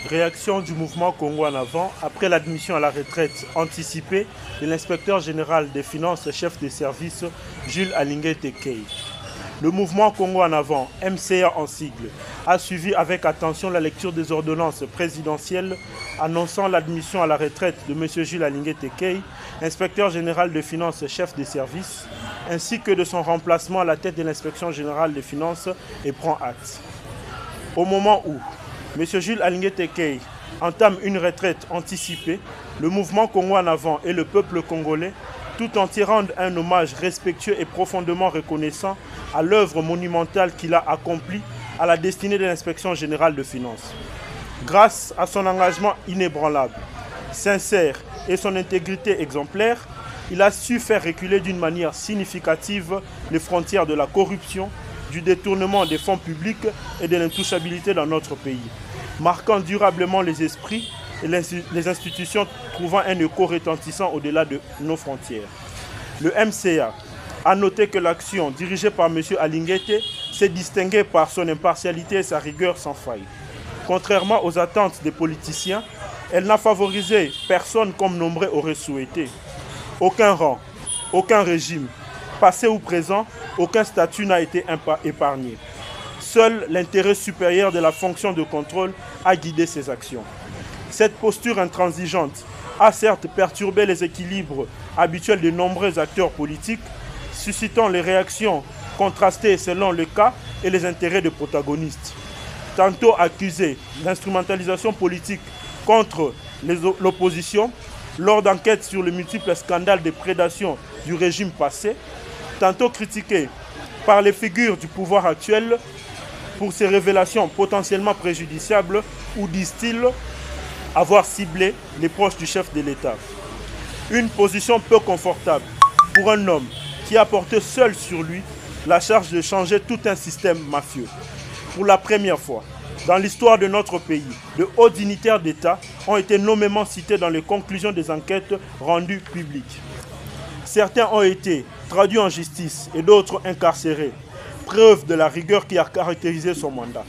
Réaction du mouvement Congo en avant après l'admission à la retraite anticipée de l'inspecteur général des finances, chef des services, Jules Alingué Tekei. Le mouvement Congo en avant, MCA en sigle, a suivi avec attention la lecture des ordonnances présidentielles annonçant l'admission à la retraite de M. Jules Alingué Tekei, inspecteur général des finances, chef des services, ainsi que de son remplacement à la tête de l'inspection générale des finances et prend acte. Au moment où M. Jules Alingué Tekei entame une retraite anticipée, le mouvement Congo en avant et le peuple congolais, tout entier rendent un hommage respectueux et profondément reconnaissant à l'œuvre monumentale qu'il a accomplie à la destinée de l'inspection générale de finances. Grâce à son engagement inébranlable, sincère et son intégrité exemplaire, il a su faire reculer d'une manière significative les frontières de la corruption, du détournement des fonds publics et de l'intouchabilité dans notre pays, marquant durablement les esprits et les institutions trouvant un écho retentissant au-delà de nos frontières. Le MCA a noté que l'action dirigée par M. Alingué s'est distinguée par son impartialité et sa rigueur sans faille. Contrairement aux attentes des politiciens, elle n'a favorisé personne comme nombreux auraient souhaité. Aucun rang, aucun régime, passé ou présent, aucun statut n'a été épargné. Seul l'intérêt supérieur de la fonction de contrôle a guidé ses actions. Cette posture intransigeante a certes perturbé les équilibres habituels de nombreux acteurs politiques, suscitant les réactions contrastées selon le cas et les intérêts des protagonistes. Tantôt accusés d'instrumentalisation politique contre l'opposition, lors d'enquêtes sur les multiples scandales de prédation du régime passé, tantôt critiqués par les figures du pouvoir actuel pour ces révélations potentiellement préjudiciables ou disent-ils avoir ciblé les proches du chef de l'État. Une position peu confortable pour un homme qui a porté seul sur lui la charge de changer tout un système mafieux. Pour la première fois dans l'histoire de notre pays, de hauts dignitaires d'État ont été nommément cités dans les conclusions des enquêtes rendues publiques. Certains ont été traduits en justice et d'autres incarcérés, preuve de la rigueur qui a caractérisé son mandat.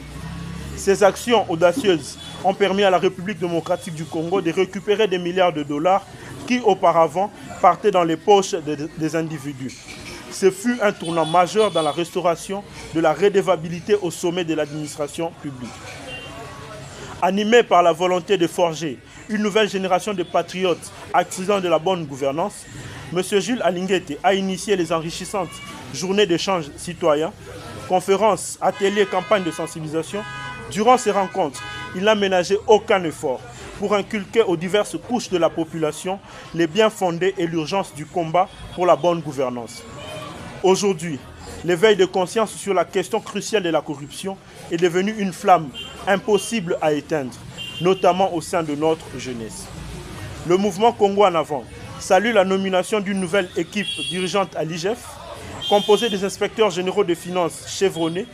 Ces actions audacieuses ont permis à la République démocratique du Congo de récupérer des milliards de dollars qui auparavant partaient dans les poches des individus. Ce fut un tournant majeur dans la restauration de la redevabilité au sommet de l'administration publique. Animé par la volonté de forger une nouvelle génération de patriotes artisans de la bonne gouvernance, M. Jules Alingué a initié les enrichissantes journées d'échange citoyens, conférences, ateliers, campagnes de sensibilisation. Durant ces rencontres, il n'a ménagé aucun effort pour inculquer aux diverses couches de la population les biens fondés et l'urgence du combat pour la bonne gouvernance. Aujourd'hui, l'éveil de conscience sur la question cruciale de la corruption est devenu une flamme impossible à éteindre, notamment au sein de notre jeunesse. Le mouvement Congo en avant salue la nomination d'une nouvelle équipe dirigeante à l'IGF, composée des inspecteurs généraux des finances chevronnés,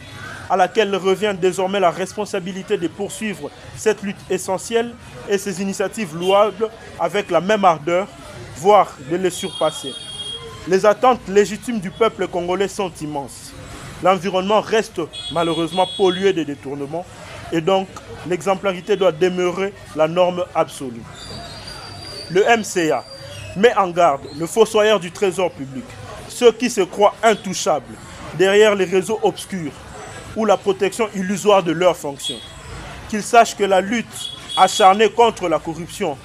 à laquelle revient désormais la responsabilité de poursuivre cette lutte essentielle et ces initiatives louables avec la même ardeur, voire de les surpasser. Les attentes légitimes du peuple congolais sont immenses. L'environnement reste malheureusement pollué de détournements et donc l'exemplarité doit demeurer la norme absolue. Le MCA met en garde le fossoyeur du trésor public, ceux qui se croient intouchables derrière les réseaux obscurs ou la protection illusoire de leurs fonctions. Qu'ils sachent que la lutte acharnée contre la corruption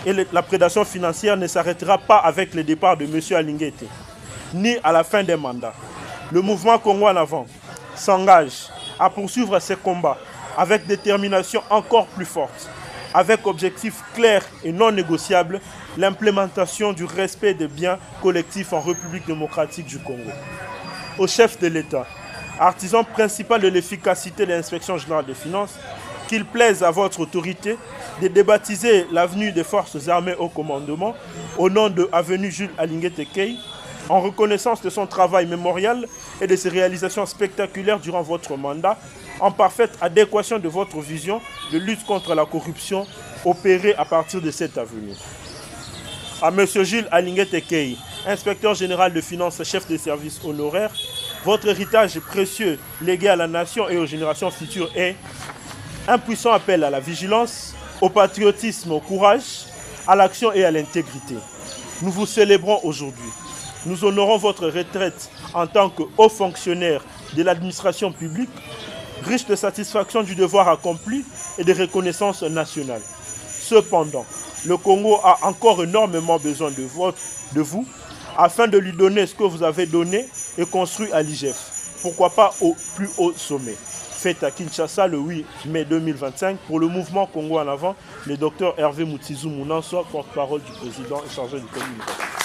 et la prédation financière ne s'arrêtera pas avec le départ de M. Alingué, ni à la fin des mandats. Le mouvement Congo en avant s'engage à poursuivre ces combats avec détermination encore plus forte, avec objectif clair et non négociable, l'implémentation du respect des biens collectifs en République démocratique du Congo. Au chef de l'État, artisan principal de l'efficacité de l'inspection générale des finances, qu'il plaise à votre autorité de débaptiser l'avenue des forces armées au commandement au nom de avenue Jules Alingué Tekei, en reconnaissance de son travail mémorial et de ses réalisations spectaculaires durant votre mandat, en parfaite adéquation de votre vision de lutte contre la corruption opérée à partir de cette avenue. À M. Jules Alingué Tekei, inspecteur général de finances, chef des services honoraires, votre héritage précieux légué à la nation et aux générations futures est Un puissant appel à la vigilance, au patriotisme, au courage, à l'action et à l'intégrité. Nous vous célébrons aujourd'hui. Nous honorons votre retraite en tant que haut fonctionnaire de l'administration publique, riche de satisfaction du devoir accompli et de reconnaissance nationale. Cependant, le Congo a encore énormément besoin de vous afin de lui donner ce que vous avez donné et construit à l'IGF. Pourquoi pas au plus haut sommet. Fête à Kinshasa le 8 mai 2025 pour le mouvement Congo en avant, le docteur Hervé Moutizou Mounanso, porte-parole du président et chargé de communication.